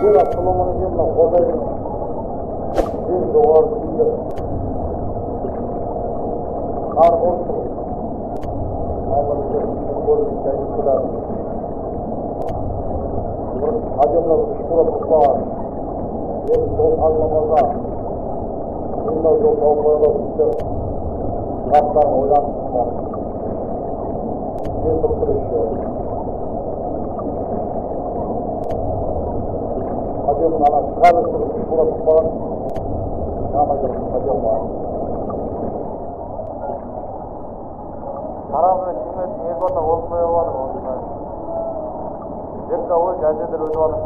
Жер асылымын емна қодайын жер жоғары күндер қар болсын аймағында көрмей жайынсыдар адемлар үшкіра тұтпаған енді жол қалмамаса енді жол тауып қояды біздер шарттарын ойланып шыққан жетіп тұр еще Adem ana шыға берсін шура тұтпаған шығамай тұрып адем бар Тараз бен Чеңметтің екі орта осындай болады осындай Жекка ой газеттер өтіп жатыр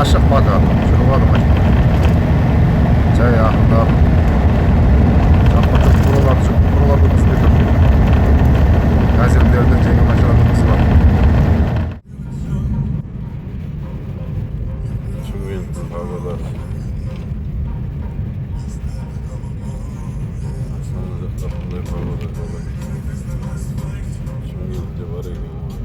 Ашықпады, жүріп жай ақындап жаппатып құраларды түспеді газелдердің жеңіл машиналарымыз бар Шымкент, Павлодар Астана жақта бұндай Павлодар Шымкентте бар екен